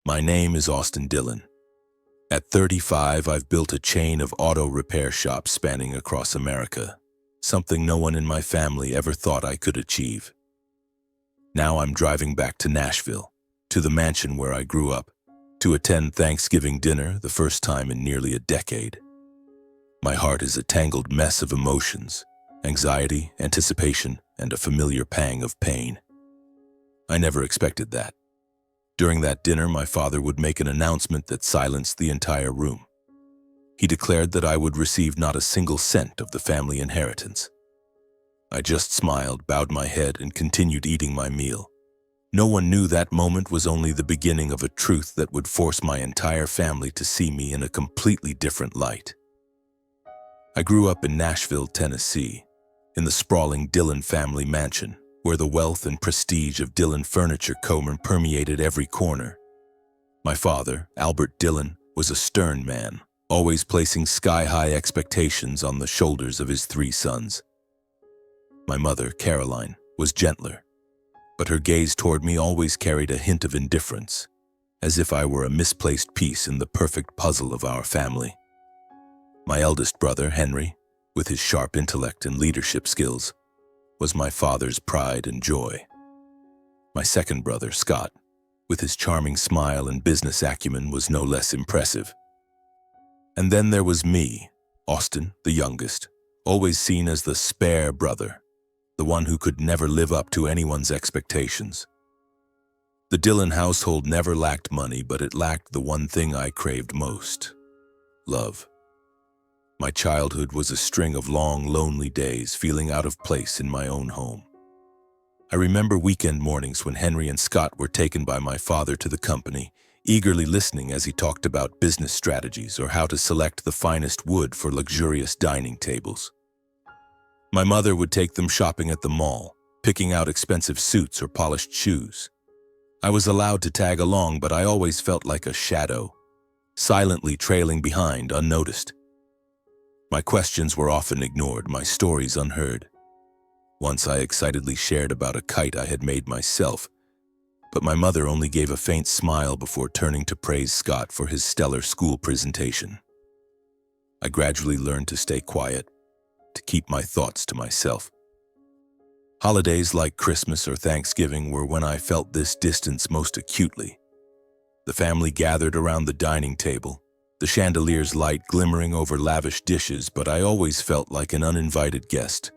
My name is Austin Dillon. At 35, I've built a chain of auto repair shops spanning across America, something no one in my family ever thought I could achieve. Now I'm driving back to Nashville, to the mansion where I grew up, to attend Thanksgiving dinner, the first time in nearly a decade. My heart is a tangled mess of emotions, anxiety, anticipation, and a familiar pang of pain. I never expected that. During that dinner, my father would make an announcement that silenced the entire room. He declared that I would receive not a single cent of the family inheritance. I just smiled, bowed my head, and continued eating my meal. No one knew that moment was only the beginning of a truth that would force my entire family to see me in a completely different light. I grew up in Nashville, Tennessee, in the sprawling Dillon family mansion, where the wealth and prestige of Dillon Furniture permeated every corner. My father, Albert Dillon, was a stern man, always placing sky-high expectations on the shoulders of his three sons. My mother, Caroline, was gentler, but her gaze toward me always carried a hint of indifference, as if I were a misplaced piece in the perfect puzzle of our family. My eldest brother, Henry, with his sharp intellect and leadership skills, was my father's pride and joy. My second brother, Scott, with his charming smile and business acumen, was no less impressive. And then there was me, Austin, the youngest, always seen as the spare brother, the one who could never live up to anyone's expectations. The Dillon household never lacked money, but it lacked the one thing I craved most: love. My childhood was a string of long, lonely days, feeling out of place in my own home. I remember weekend mornings when Henry and Scott were taken by my father to the company, eagerly listening as he talked about business strategies or how to select the finest wood for luxurious dining tables. My mother would take them shopping at the mall, picking out expensive suits or polished shoes. I was allowed to tag along, but I always felt like a shadow, silently trailing behind, unnoticed. My questions were often ignored, my stories unheard. Once I excitedly shared about a kite I had made myself, but my mother only gave a faint smile before turning to praise Scott for his stellar school presentation. I gradually learned to stay quiet, to keep my thoughts to myself. Holidays like Christmas or Thanksgiving were when I felt this distance most acutely. The family gathered around the dining table, the chandelier's light glimmering over lavish dishes, but I always felt like an uninvited guest.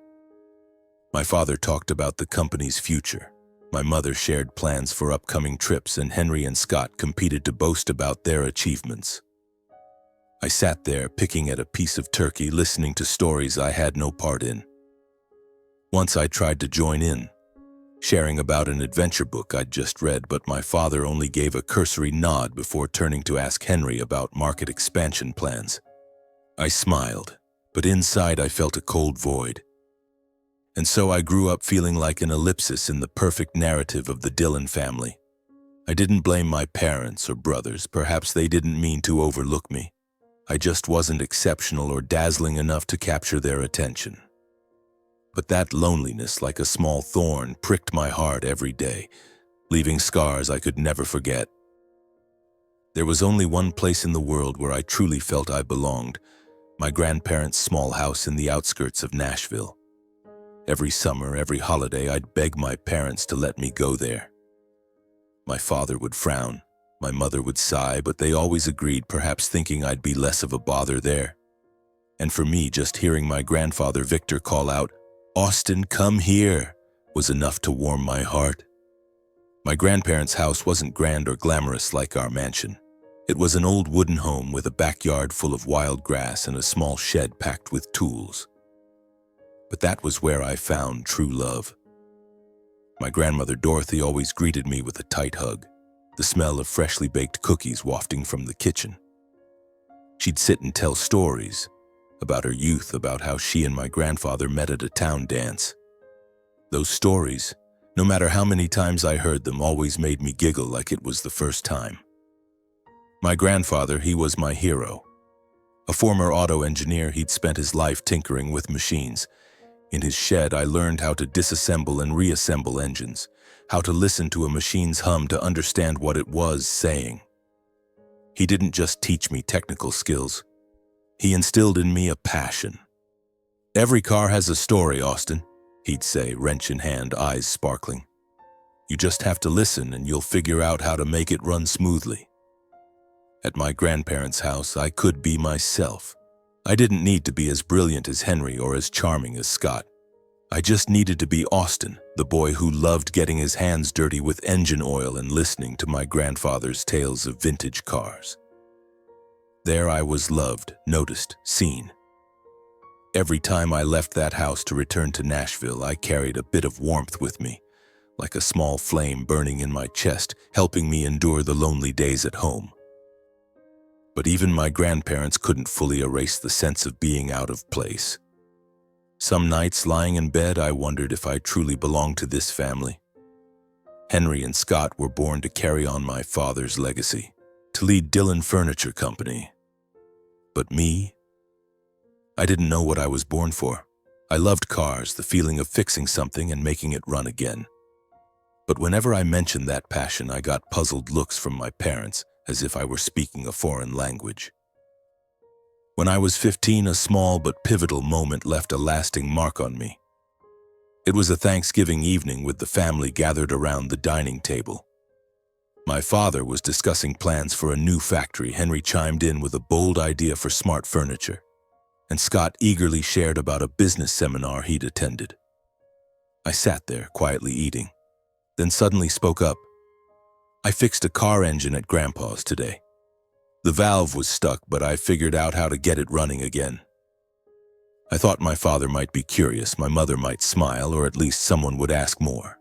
My father talked about the company's future. My mother shared plans for upcoming trips, and Henry and Scott competed to boast about their achievements. I sat there, picking at a piece of turkey, listening to stories I had no part in. Once I tried to join in, sharing about an adventure book I'd just read, but my father only gave a cursory nod before turning to ask Henry about market expansion plans. I smiled, but inside I felt a cold void. And so I grew up feeling like an ellipsis in the perfect narrative of the Dillon family. I didn't blame my parents or brothers. Perhaps they didn't mean to overlook me. I just wasn't exceptional or dazzling enough to capture their attention. But that loneliness, like a small thorn, pricked my heart every day, leaving scars I could never forget. There was only one place in the world where I truly felt I belonged: my grandparents' small house in the outskirts of Nashville. Every summer, every holiday, I'd beg my parents to let me go there. My father would frown, my mother would sigh, but they always agreed, perhaps thinking I'd be less of a bother there. And for me, just hearing my grandfather Victor call out, "Austin, come here," was enough to warm my heart. My grandparents' house wasn't grand or glamorous like our mansion. It was an old wooden home with a backyard full of wild grass and a small shed packed with tools. But that was where I found true love. My grandmother Dorothy always greeted me with a tight hug, the smell of freshly baked cookies wafting from the kitchen. She'd sit and tell stories about her youth, about how she and my grandfather met at a town dance. Those stories, no matter how many times I heard them, always made me giggle like it was the first time. My grandfather, he was my hero. A former auto engineer, he'd spent his life tinkering with machines. In his shed, I learned how to disassemble and reassemble engines, how to listen to a machine's hum to understand what it was saying. He didn't just teach me technical skills. He instilled in me a passion. "Every car has a story, Austin," he'd say, wrench in hand, eyes sparkling. "You just have to listen and you'll figure out how to make it run smoothly." At my grandparents' house, I could be myself. I didn't need to be as brilliant as Henry or as charming as Scott. I just needed to be Austin, the boy who loved getting his hands dirty with engine oil and listening to my grandfather's tales of vintage cars. There I was loved, noticed, seen. Every time I left that house to return to Nashville, I carried a bit of warmth with me, like a small flame burning in my chest, helping me endure the lonely days at home. But even my grandparents couldn't fully erase the sense of being out of place. Some nights, lying in bed, I wondered if I truly belonged to this family. Henry and Scott were born to carry on my father's legacy, to lead Dillon Furniture Company. But me? I didn't know what I was born for. I loved cars, the feeling of fixing something and making it run again. But whenever I mentioned that passion, I got puzzled looks from my parents, as if I were speaking a foreign language. When I was 15, a small but pivotal moment left a lasting mark on me. It was a Thanksgiving evening with the family gathered around the dining table. My father was discussing plans for a new factory. Henry chimed in with a bold idea for smart furniture, and Scott eagerly shared about a business seminar he'd attended. I sat there, quietly eating, then suddenly spoke up. "I fixed a car engine at Grandpa's today. The valve was stuck, but I figured out how to get it running again." I thought my father might be curious, my mother might smile, or at least someone would ask more.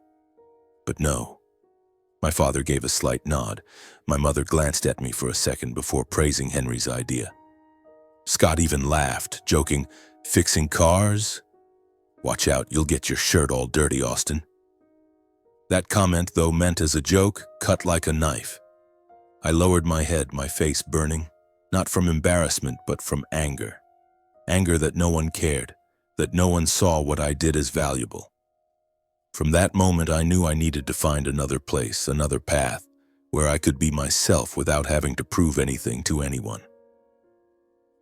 But no. My father gave a slight nod. My mother glanced at me for a second before praising Henry's idea. Scott even laughed, joking, "Fixing cars? Watch out, you'll get your shirt all dirty, Austin." That comment, though meant as a joke, cut like a knife. I lowered my head, my face burning, not from embarrassment, but from anger. Anger that no one cared, that no one saw what I did as valuable. From that moment, I knew I needed to find another place, another path, where I could be myself without having to prove anything to anyone.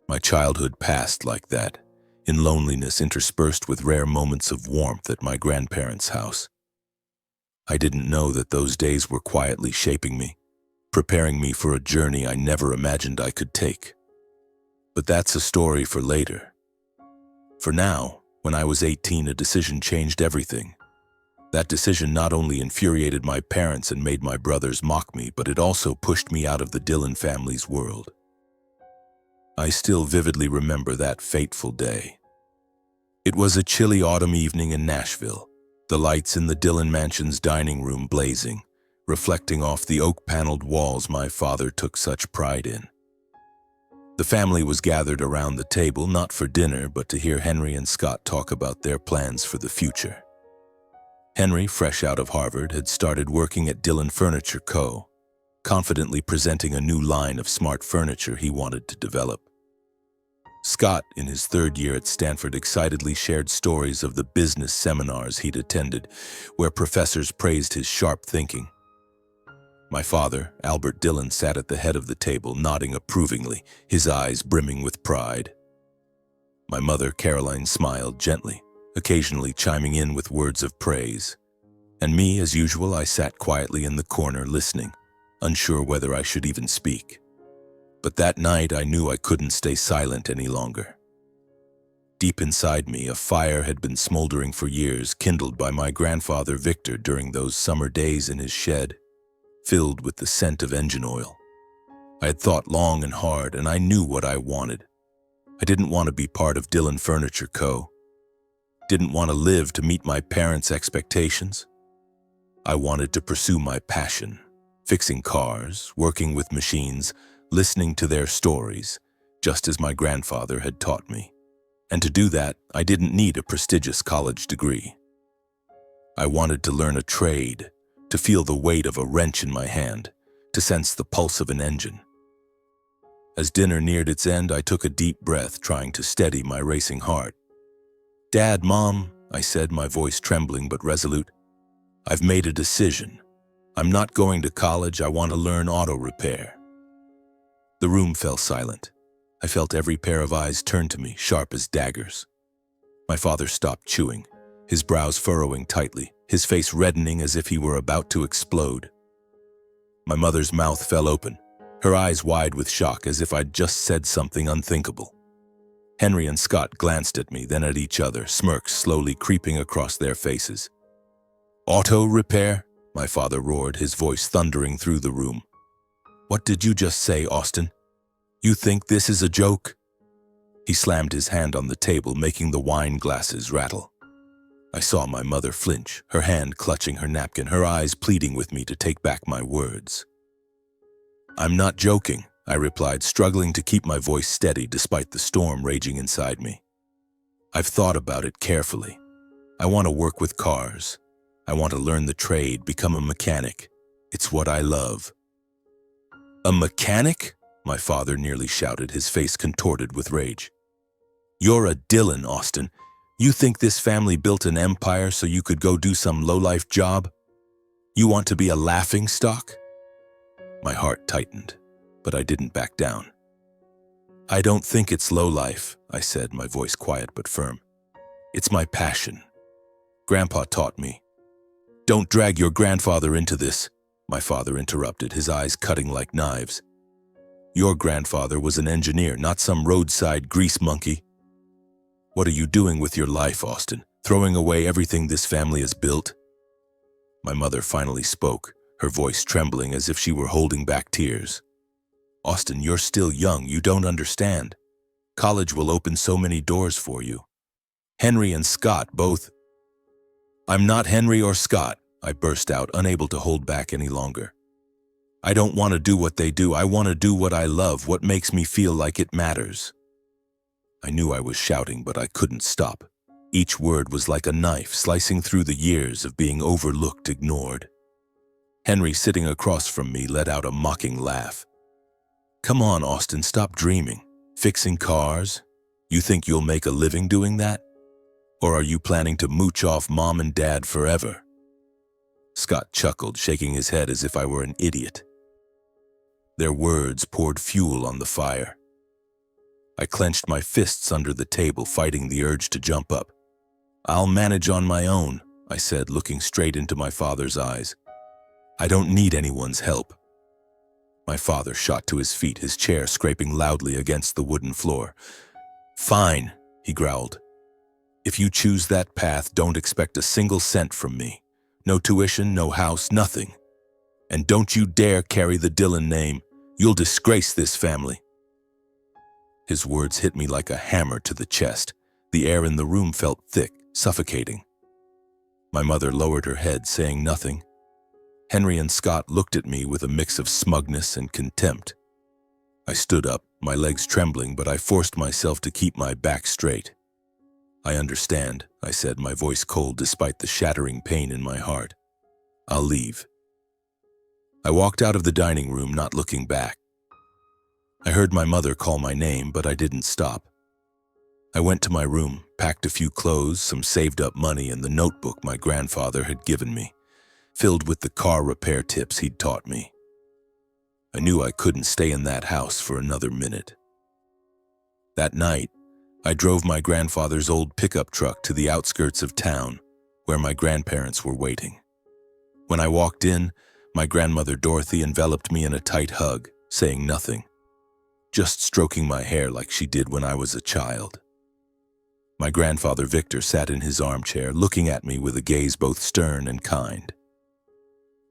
My childhood passed like that, in loneliness interspersed with rare moments of warmth at my grandparents' house. I didn't know that those days were quietly shaping me, preparing me for a journey I never imagined I could take. But that's a story for later. For now, when I was 18, a decision changed everything. That decision not only infuriated my parents and made my brothers mock me, but it also pushed me out of the Dillon family's world. I still vividly remember that fateful day. It was a chilly autumn evening in Nashville, the lights in the Dillon mansion's dining room blazing, reflecting off the oak-paneled walls my father took such pride in. The family was gathered around the table, not for dinner, but to hear Henry and Scott talk about their plans for the future. Henry, fresh out of Harvard, had started working at Dillon Furniture Co., confidently presenting a new line of smart furniture he wanted to develop. Scott, in his third year at Stanford, excitedly shared stories of the business seminars he'd attended, where professors praised his sharp thinking. My father, Albert Dillon, sat at the head of the table, nodding approvingly, his eyes brimming with pride. My mother, Caroline, smiled gently, occasionally chiming in with words of praise. And me, as usual, I sat quietly in the corner listening, unsure whether I should even speak. But that night I knew I couldn't stay silent any longer. Deep inside me, a fire had been smoldering for years, kindled by my grandfather Victor during those summer days in his shed, filled with the scent of engine oil. I had thought long and hard, and I knew what I wanted. I didn't want to be part of Dillon Furniture Co. Didn't want to live to meet my parents' expectations. I wanted to pursue my passion, fixing cars, working with machines, listening to their stories, just as my grandfather had taught me. And to do that, I didn't need a prestigious college degree. I wanted to learn a trade, to feel the weight of a wrench in my hand, to sense the pulse of an engine. As dinner neared its end, I took a deep breath, trying to steady my racing heart. "Dad, Mom," I said, my voice trembling but resolute, "I've made a decision. I'm not going to college. I want to learn auto repair." The room fell silent. I felt every pair of eyes turn to me, sharp as daggers. My father stopped chewing, his brows furrowing tightly, his face reddening as if he were about to explode. My mother's mouth fell open, her eyes wide with shock as if I'd just said something unthinkable. Henry and Scott glanced at me, then at each other, smirks slowly creeping across their faces. "Auto repair?" my father roared, his voice thundering through the room. "What did you just say, Austin? You think this is a joke?" He slammed his hand on the table, making the wine glasses rattle. I saw my mother flinch, her hand clutching her napkin, her eyes pleading with me to take back my words. "I'm not joking," I replied, struggling to keep my voice steady despite the storm raging inside me. "I've thought about it carefully. I want to work with cars. I want to learn the trade, become a mechanic. It's what I love." "A mechanic?" my father nearly shouted, his face contorted with rage. "You're a Dillon, Austin. You think this family built an empire so you could go do some low-life job? You want to be a laughingstock?" My heart tightened, but I didn't back down. "I don't think it's low-life," I said, my voice quiet but firm. "It's my passion. Grandpa taught me." "Don't drag your grandfather into this," my father interrupted, his eyes cutting like knives. "Your grandfather was an engineer, not some roadside grease monkey. What are you doing with your life, Austin? Throwing away everything this family has built?" My mother finally spoke, her voice trembling as if she were holding back tears. "Austin, you're still young. You don't understand. College will open so many doors for you. Henry and Scott both—" "I'm not Henry or Scott," I burst out, unable to hold back any longer. "I don't want to do what they do. I want to do what I love, what makes me feel like it matters." I knew I was shouting, but I couldn't stop. Each word was like a knife slicing through the years of being overlooked, ignored. Henry, sitting across from me, let out a mocking laugh. "Come on, Austin, stop dreaming. Fixing cars? You think you'll make a living doing that? Or are you planning to mooch off Mom and Dad forever?" Scott chuckled, shaking his head as if I were an idiot. Their words poured fuel on the fire. I clenched my fists under the table, fighting the urge to jump up. "I'll manage on my own," I said, looking straight into my father's eyes. "I don't need anyone's help." My father shot to his feet, his chair scraping loudly against the wooden floor. "Fine," he growled. "If you choose that path, don't expect a single cent from me. No tuition, no house, nothing. And don't you dare carry the Dillon name. You'll disgrace this family." His words hit me like a hammer to the chest. The air in the room felt thick, suffocating. My mother lowered her head, saying nothing. Henry and Scott looked at me with a mix of smugness and contempt. I stood up, my legs trembling, but I forced myself to keep my back straight. "I understand," I said, my voice cold despite the shattering pain in my heart. "I'll leave." I walked out of the dining room, not looking back. I heard my mother call my name, but I didn't stop. I went to my room, packed a few clothes, some saved-up money, and the notebook my grandfather had given me, filled with the car repair tips he'd taught me. I knew I couldn't stay in that house for another minute. That night, I drove my grandfather's old pickup truck to the outskirts of town, where my grandparents were waiting. When I walked in, my grandmother Dorothy enveloped me in a tight hug, saying nothing, just stroking my hair like she did when I was a child. My grandfather Victor sat in his armchair, looking at me with a gaze both stern and kind.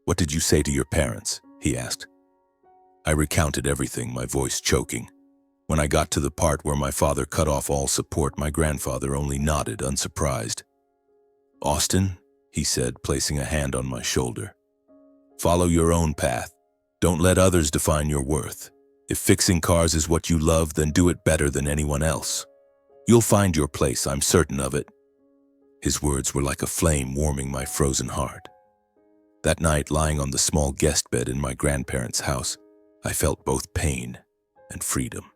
"What did you say to your parents?" he asked. I recounted everything, my voice choking. When I got to the part where my father cut off all support, my grandfather only nodded, unsurprised. "Austin," he said, placing a hand on my shoulder, "follow your own path. Don't let others define your worth. If fixing cars is what you love, then do it better than anyone else. You'll find your place, I'm certain of it." His words were like a flame warming my frozen heart. That night, lying on the small guest bed in my grandparents' house, I felt both pain and freedom.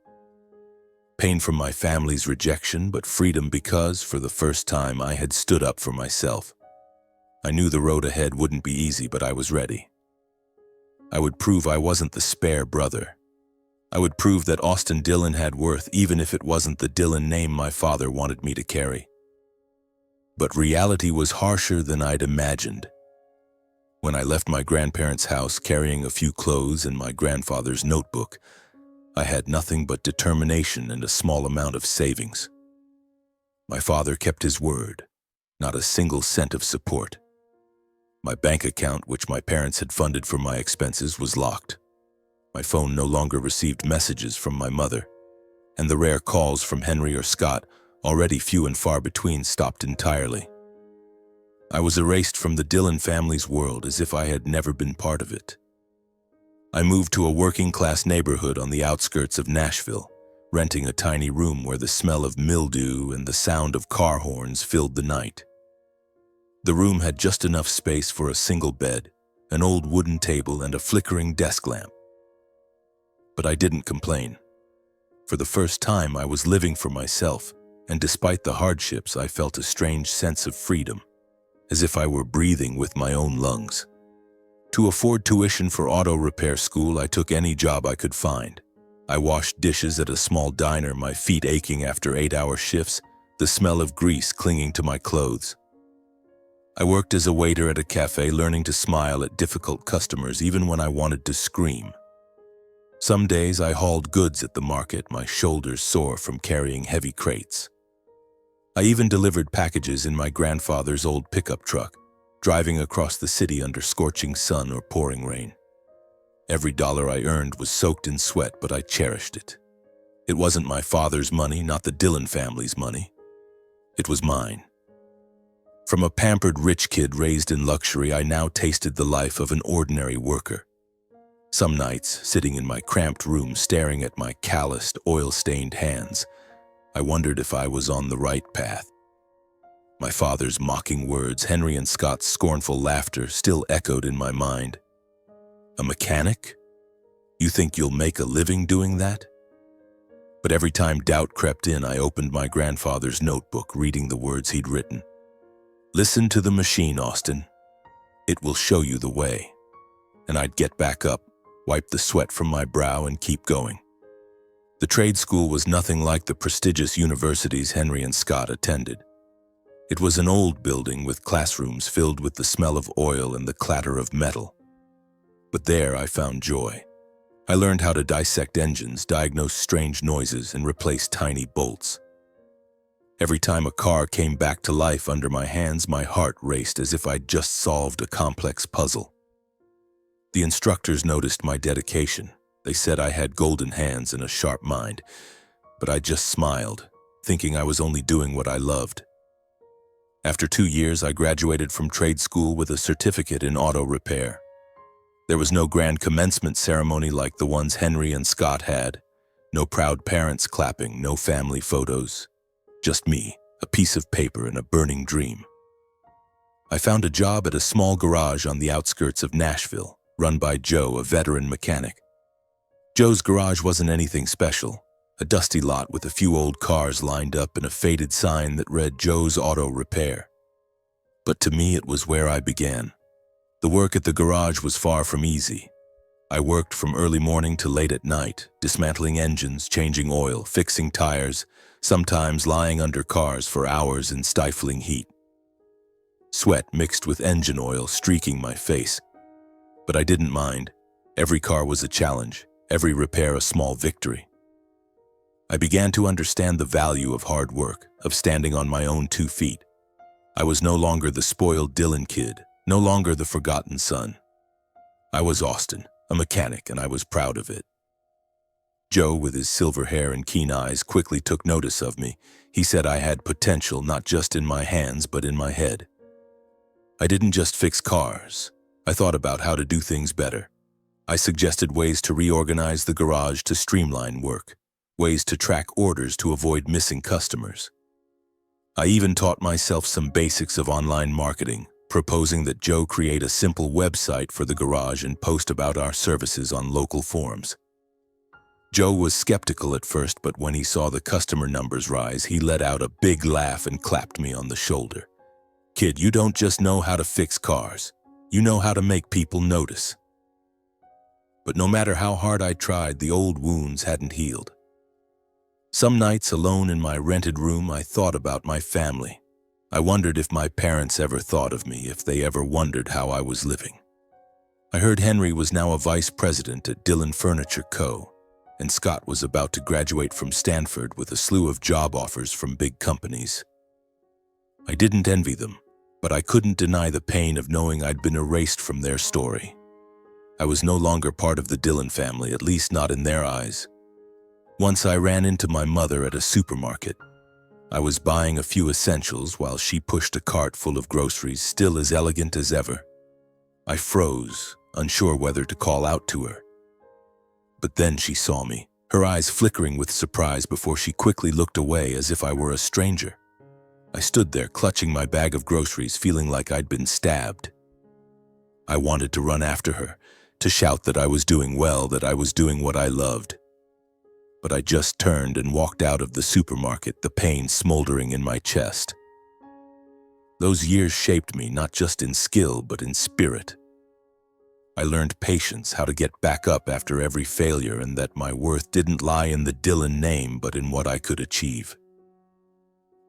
Pain from my family's rejection, but freedom because, for the first time, I had stood up for myself. I knew the road ahead wouldn't be easy, but I was ready. I would prove I wasn't the spare brother. I would prove that Austin Dillon had worth even if it wasn't the Dillon name my father wanted me to carry. But reality was harsher than I'd imagined. When I left my grandparents' house carrying a few clothes and my grandfather's notebook, I had nothing but determination and a small amount of savings. My father kept his word, not a single cent of support. My bank account, which my parents had funded for my expenses, was locked. My phone no longer received messages from my mother, and the rare calls from Henry or Scott, already few and far between, stopped entirely. I was erased from the Dillon family's world as if I had never been part of it. I moved to a working-class neighborhood on the outskirts of Nashville, renting a tiny room where the smell of mildew and the sound of car horns filled the night. The room had just enough space for a single bed, an old wooden table, and a flickering desk lamp. But I didn't complain. For the first time, I was living for myself, and despite the hardships, I felt a strange sense of freedom, as if I were breathing with my own lungs. To afford tuition for auto repair school, I took any job I could find. I washed dishes at a small diner, my feet aching after 8-hour shifts, the smell of grease clinging to my clothes. I worked as a waiter at a cafe, learning to smile at difficult customers even when I wanted to scream. Some days I hauled goods at the market, my shoulders sore from carrying heavy crates. I even delivered packages in my grandfather's old pickup truck, driving across the city under scorching sun or pouring rain. Every dollar I earned was soaked in sweat, but I cherished it. It wasn't my father's money, not the Dillon family's money. It was mine. From a pampered rich kid raised in luxury, I now tasted the life of an ordinary worker. Some nights, sitting in my cramped room staring at my calloused, oil-stained hands, I wondered if I was on the right path. My father's mocking words, Henry and Scott's scornful laughter still echoed in my mind. A mechanic? You think you'll make a living doing that? But every time doubt crept in, I opened my grandfather's notebook, reading the words he'd written. Listen to the machine, Austin. It will show you the way. And I'd get back up, wipe the sweat from my brow, and keep going. The trade school was nothing like the prestigious universities Henry and Scott attended. It was an old building with classrooms filled with the smell of oil and the clatter of metal. But there I found joy. I learned how to dissect engines, diagnose strange noises, and replace tiny bolts. Every time a car came back to life under my hands, my heart raced as if I'd just solved a complex puzzle. The instructors noticed my dedication. They said I had golden hands and a sharp mind, but I just smiled, thinking I was only doing what I loved. After 2 years, I graduated from trade school with a certificate in auto repair. There was no grand commencement ceremony like the ones Henry and Scott had, no proud parents clapping, no family photos. Just me, a piece of paper, and a burning dream. I found a job at a small garage on the outskirts of Nashville, run by Joe, a veteran mechanic. Joe's garage wasn't anything special, a dusty lot with a few old cars lined up and a faded sign that read Joe's Auto Repair. But to me, it was where I began. The work at the garage was far from easy. I worked from early morning to late at night, dismantling engines, changing oil, fixing tires, sometimes lying under cars for hours in stifling heat. Sweat mixed with engine oil streaking my face. But I didn't mind. Every car was a challenge, every repair a small victory. I began to understand the value of hard work, of standing on my own 2 feet. I was no longer the spoiled Dillon kid, no longer the forgotten son. I was Austin, a mechanic, and I was proud of it. Joe, with his silver hair and keen eyes, quickly took notice of me. He said I had potential not just in my hands, but in my head. I didn't just fix cars. I thought about how to do things better. I suggested ways to reorganize the garage to streamline work, ways to track orders to avoid missing customers. I even taught myself some basics of online marketing, proposing that Joe create a simple website for the garage and post about our services on local forums. Joe was skeptical at first, but when he saw the customer numbers rise, he let out a big laugh and clapped me on the shoulder. Kid, you don't just know how to fix cars. You know how to make people notice. But no matter how hard I tried, the old wounds hadn't healed. Some nights, alone in my rented room, I thought about my family. I wondered if my parents ever thought of me, if they ever wondered how I was living. I heard Henry was now a vice president at Dillon Furniture Co., and Scott was about to graduate from Stanford with a slew of job offers from big companies. I didn't envy them, but I couldn't deny the pain of knowing I'd been erased from their story. I was no longer part of the Dillon family, at least not in their eyes. Once I ran into my mother at a supermarket. I was buying a few essentials while she pushed a cart full of groceries, still as elegant as ever. I froze, unsure whether to call out to her. But then she saw me, her eyes flickering with surprise before she quickly looked away as if I were a stranger. I stood there clutching my bag of groceries, feeling like I'd been stabbed. I wanted to run after her, to shout that I was doing well, that I was doing what I loved. But I just turned and walked out of the supermarket, the pain smoldering in my chest. Those years shaped me, not just in skill, but in spirit. I learned patience, how to get back up after every failure, and that my worth didn't lie in the Dillon name, but in what I could achieve.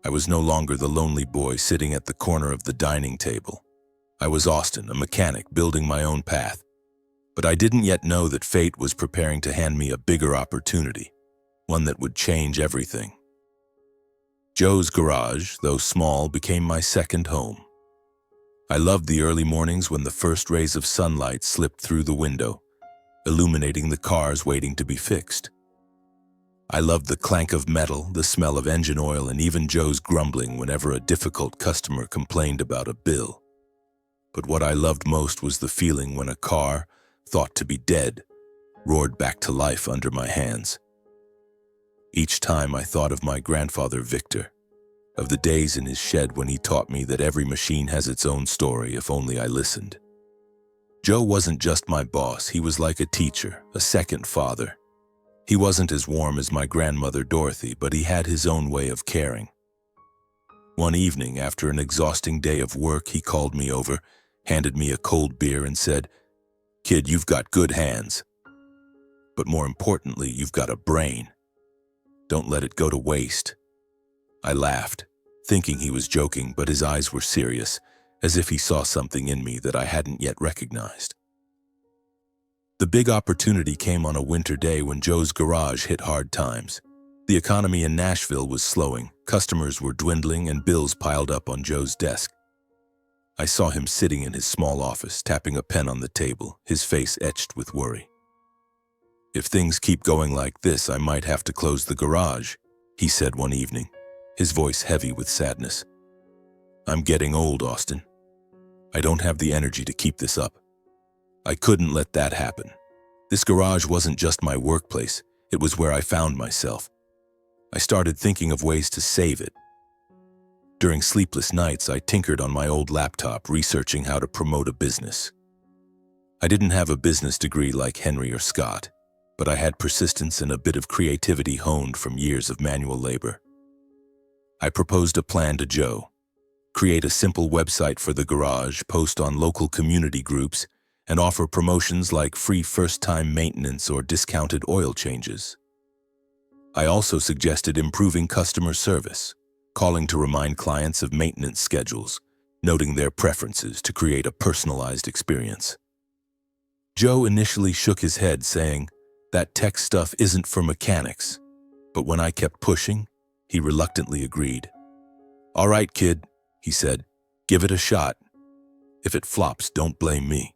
I was no longer the lonely boy sitting at the corner of the dining table. I was Austin, a mechanic, building my own path. But I didn't yet know that fate was preparing to hand me a bigger opportunity, one that would change everything. Joe's garage, though small, became my second home. I loved the early mornings when the first rays of sunlight slipped through the window, illuminating the cars waiting to be fixed. I loved the clank of metal, the smell of engine oil, and even Joe's grumbling whenever a difficult customer complained about a bill. But what I loved most was the feeling when a car, thought to be dead, roared back to life under my hands. Each time I thought of my grandfather Victor, of the days in his shed when he taught me that every machine has its own story if only I listened. Joe wasn't just my boss, he was like a teacher, a second father. He wasn't as warm as my grandmother Dorothy, but he had his own way of caring. One evening, after an exhausting day of work, he called me over, handed me a cold beer and said, "Kid, you've got good hands. But more importantly, you've got a brain. Don't let it go to waste." I laughed, thinking he was joking, but his eyes were serious, as if he saw something in me that I hadn't yet recognized. The big opportunity came on a winter day when Joe's garage hit hard times. The economy in Nashville was slowing, customers were dwindling, and bills piled up on Joe's desk. I saw him sitting in his small office, tapping a pen on the table, his face etched with worry. "If things keep going like this, I might have to close the garage," he said one evening, his voice heavy with sadness. "I'm getting old, Austin. I don't have the energy to keep this up." I couldn't let that happen. This garage wasn't just my workplace, it was where I found myself. I started thinking of ways to save it. During sleepless nights, I tinkered on my old laptop, researching how to promote a business. I didn't have a business degree like Henry or Scott, but I had persistence and a bit of creativity honed from years of manual labor. I proposed a plan to Joe: create a simple website for the garage, post on local community groups, and offer promotions like free first-time maintenance or discounted oil changes. I also suggested improving customer service, calling to remind clients of maintenance schedules, noting their preferences to create a personalized experience. Joe initially shook his head, saying, "That tech stuff isn't for mechanics." But when I kept pushing, he reluctantly agreed. "All right, kid," he said, "give it a shot. If it flops, don't blame me."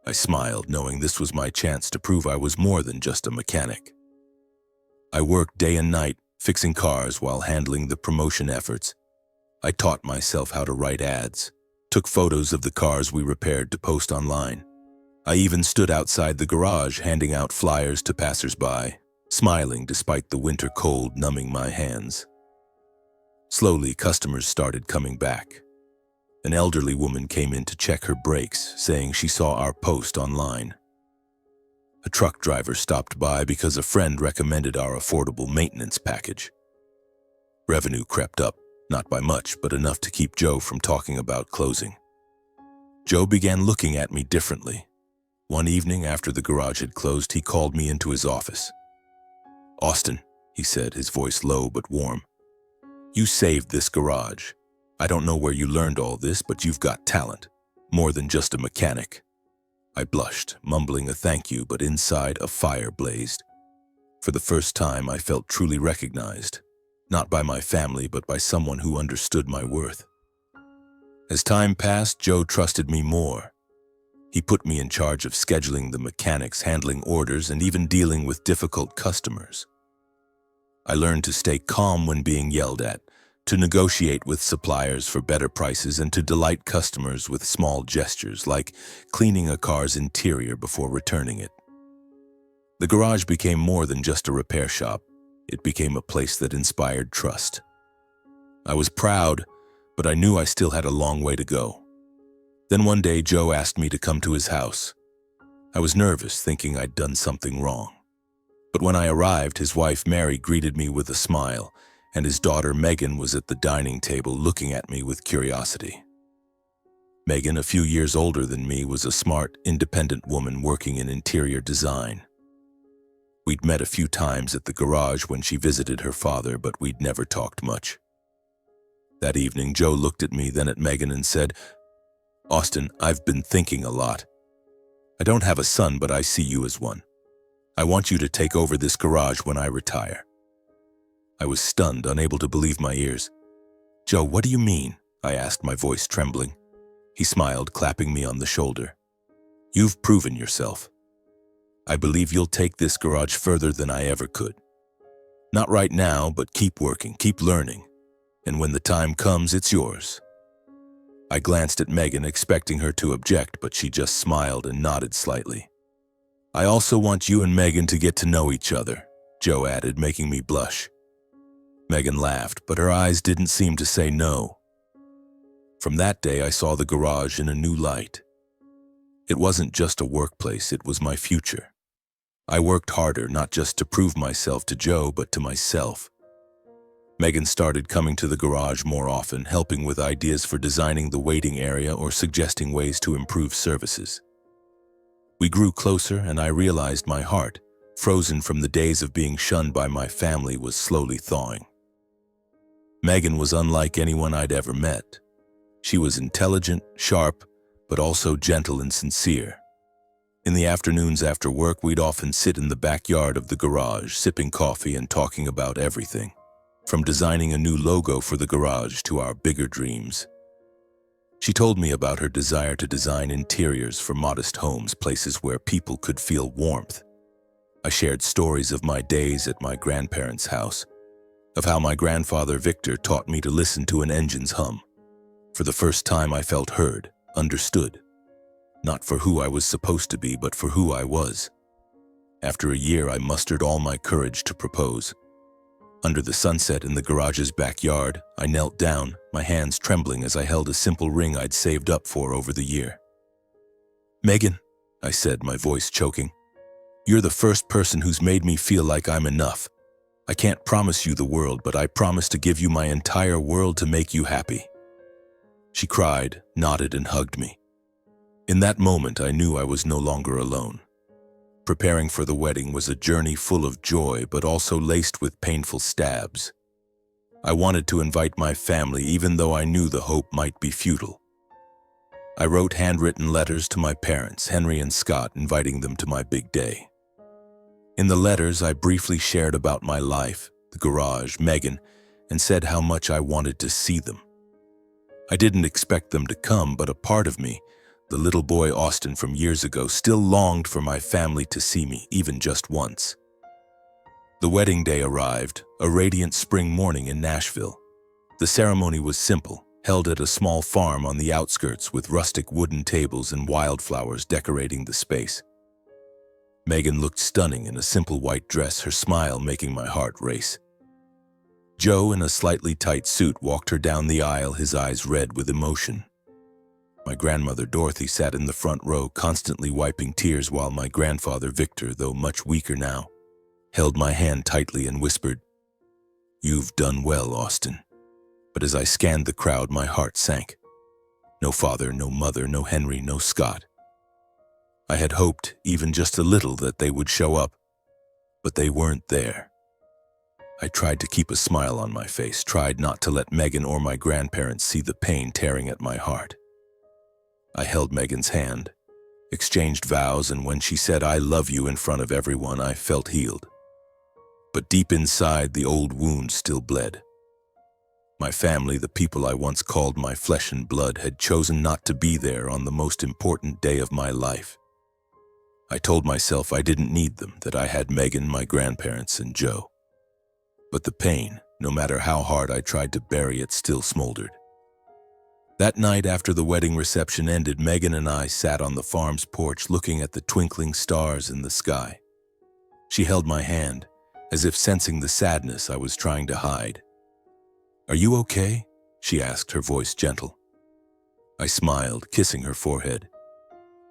I smiled, knowing this was my chance to prove I was more than just a mechanic. I worked day and night, fixing cars while handling the promotion efforts. I taught myself how to write ads, took photos of the cars we repaired to post online. I even stood outside the garage handing out flyers to passers-by, smiling despite the winter cold numbing my hands. Slowly, customers started coming back. An elderly woman came in to check her brakes, saying she saw our post online. A truck driver stopped by because a friend recommended our affordable maintenance package. Revenue crept up, not by much, but enough to keep Joe from talking about closing. Joe began looking at me differently. One evening after the garage had closed, he called me into his office. "Austin," he said, his voice low but warm, "you saved this garage. I don't know where you learned all this, but you've got talent. More than just a mechanic." I blushed, mumbling a thank you, but inside a fire blazed. For the first time, I felt truly recognized, not by my family, but by someone who understood my worth. As time passed, Joe trusted me more. He put me in charge of scheduling the mechanics, handling orders, and even dealing with difficult customers. I learned to stay calm when being yelled at, to negotiate with suppliers for better prices, and to delight customers with small gestures, like cleaning a car's interior before returning it. The garage became more than just a repair shop. It became a place that inspired trust. I was proud, but I knew I still had a long way to go. Then one day, Joe asked me to come to his house. I was nervous, thinking I'd done something wrong. But when I arrived, his wife, Mary, greeted me with a smile, and his daughter, Megan, was at the dining table looking at me with curiosity. Megan, a few years older than me, was a smart, independent woman working in interior design. We'd met a few times at the garage when she visited her father, but we'd never talked much. That evening, Joe looked at me, then at Megan, and said, "Austin, I've been thinking a lot. I don't have a son, but I see you as one. I want you to take over this garage when I retire." I was stunned, unable to believe my ears. "Joe, what do you mean?" I asked, my voice trembling. He smiled, clapping me on the shoulder. "You've proven yourself. I believe you'll take this garage further than I ever could. Not right now, but keep working, keep learning, and when the time comes, it's yours." I glanced at Megan, expecting her to object, but she just smiled and nodded slightly. "I also want you and Megan to get to know each other," Joe added, making me blush. Megan laughed, but her eyes didn't seem to say no. From that day, I saw the garage in a new light. It wasn't just a workplace, it was my future. I worked harder, not just to prove myself to Joe, but to myself. Megan started coming to the garage more often, helping with ideas for designing the waiting area or suggesting ways to improve services. We grew closer, and I realized my heart, frozen from the days of being shunned by my family, was slowly thawing. Megan was unlike anyone I'd ever met. She was intelligent, sharp, but also gentle and sincere. In the afternoons after work, we'd often sit in the backyard of the garage, sipping coffee and talking about everything, from designing a new logo for the garage to our bigger dreams. She told me about her desire to design interiors for modest homes, places where people could feel warmth. I shared stories of my days at my grandparents' house, of how my grandfather Victor taught me to listen to an engine's hum. For the first time, I felt heard, understood, not for who I was supposed to be, but for who I was. After a year, I mustered all my courage to propose. Under the sunset in the garage's backyard, I knelt down, my hands trembling as I held a simple ring I'd saved up for over the year. "Megan," I said, my voice choking, "you're the first person who's made me feel like I'm enough. I can't promise you the world, but I promise to give you my entire world to make you happy." She cried, nodded, and hugged me. In that moment, I knew I was no longer alone. Preparing for the wedding was a journey full of joy, but also laced with painful stabs. I wanted to invite my family, even though I knew the hope might be futile. I wrote handwritten letters to my parents, Henry and Scott, inviting them to my big day. In the letters, I briefly shared about my life, the garage, Megan, and said how much I wanted to see them. I didn't expect them to come, but a part of me, the little boy Austin from years ago, still longed for my family to see me, even just once. The wedding day arrived, a radiant spring morning in Nashville. The ceremony was simple, held at a small farm on the outskirts with rustic wooden tables and wildflowers decorating the space. Megan looked stunning in a simple white dress, her smile making my heart race. Joe, in a slightly tight suit, walked her down the aisle, his eyes red with emotion. My grandmother Dorothy sat in the front row, constantly wiping tears, while my grandfather Victor, though much weaker now, held my hand tightly and whispered, "You've done well, Austin." But as I scanned the crowd, my heart sank. No father, no mother, no Henry, no Scott. I had hoped, even just a little, that they would show up, but they weren't there. I tried to keep a smile on my face, tried not to let Megan or my grandparents see the pain tearing at my heart. I held Megan's hand, exchanged vows, and when she said, "I love you," in front of everyone, I felt healed. But deep inside, the old wound still bled. My family, the people I once called my flesh and blood, had chosen not to be there on the most important day of my life. I told myself I didn't need them, that I had Megan, my grandparents, and Joe. But the pain, no matter how hard I tried to bury it, still smoldered. That night after the wedding reception ended, Megan and I sat on the farm's porch looking at the twinkling stars in the sky. She held my hand, as if sensing the sadness I was trying to hide. "Are you okay?" she asked, her voice gentle. I smiled, kissing her forehead.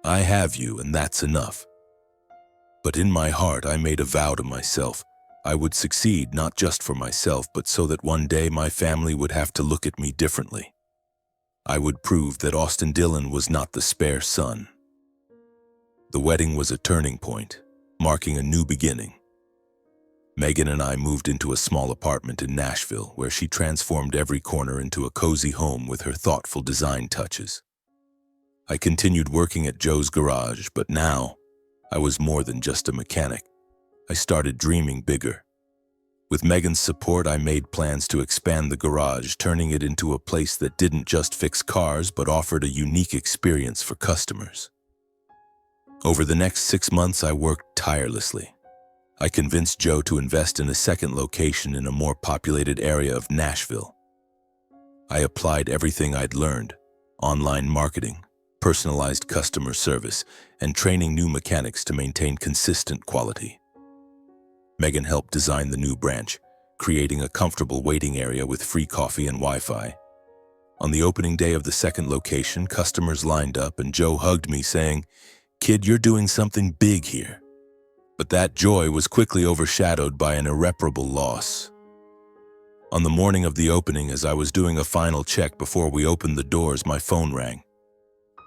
"I have you, and that's enough." But in my heart, I made a vow to myself. I would succeed, not just for myself, but so that one day my family would have to look at me differently. I would prove that Austin Dillon was not the spare son. The wedding was a turning point, marking a new beginning. Megan and I moved into a small apartment in Nashville, where she transformed every corner into a cozy home with her thoughtful design touches. I continued working at Joe's garage, but now I was more than just a mechanic. I started dreaming bigger. With Megan's support, I made plans to expand the garage, turning it into a place that didn't just fix cars, but offered a unique experience for customers. Over the next 6 months, I worked tirelessly. I convinced Joe to invest in a second location in a more populated area of Nashville. I applied everything I'd learned: online marketing, personalized customer service, and training new mechanics to maintain consistent quality. Megan helped design the new branch, creating a comfortable waiting area with free coffee and Wi-Fi. On the opening day of the second location, customers lined up and Joe hugged me, saying, "Kid, you're doing something big here." But that joy was quickly overshadowed by an irreparable loss. On the morning of the opening, as I was doing a final check before we opened the doors, my phone rang.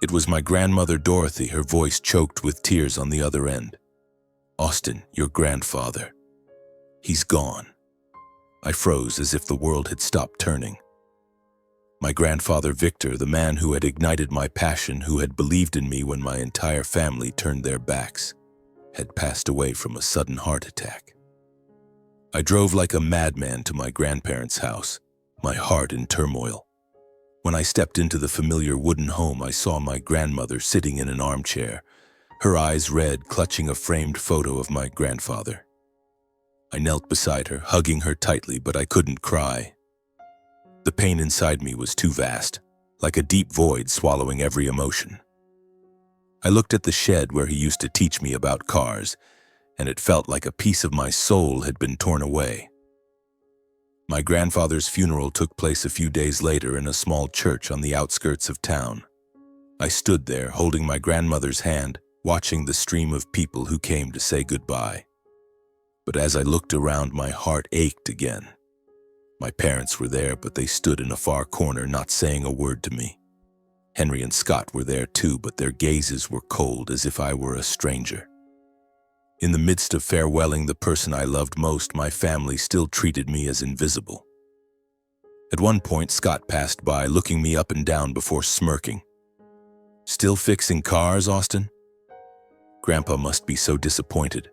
It was my grandmother, Dorothy, her voice choked with tears on the other end. "Austin, your grandfather. He's gone." I froze as if the world had stopped turning. My grandfather, Victor, the man who had ignited my passion, who had believed in me when my entire family turned their backs, had passed away from a sudden heart attack. I drove like a madman to my grandparents' house, my heart in turmoil. When I stepped into the familiar wooden home, I saw my grandmother sitting in an armchair, her eyes red, clutching a framed photo of my grandfather. I knelt beside her, hugging her tightly, but I couldn't cry. The pain inside me was too vast, like a deep void swallowing every emotion. I looked at the shed where he used to teach me about cars, and it felt like a piece of my soul had been torn away. My grandfather's funeral took place a few days later in a small church on the outskirts of town. I stood there, holding my grandmother's hand, watching the stream of people who came to say goodbye. But as I looked around, my heart ached again. My parents were there, but they stood in a far corner, not saying a word to me. Henry and Scott were there too, but their gazes were cold, as if I were a stranger. In the midst of farewelling the person I loved most, my family still treated me as invisible. At one point, Scott passed by, looking me up and down before smirking. "Still fixing cars, Austin?" Grandpa must be so disappointed.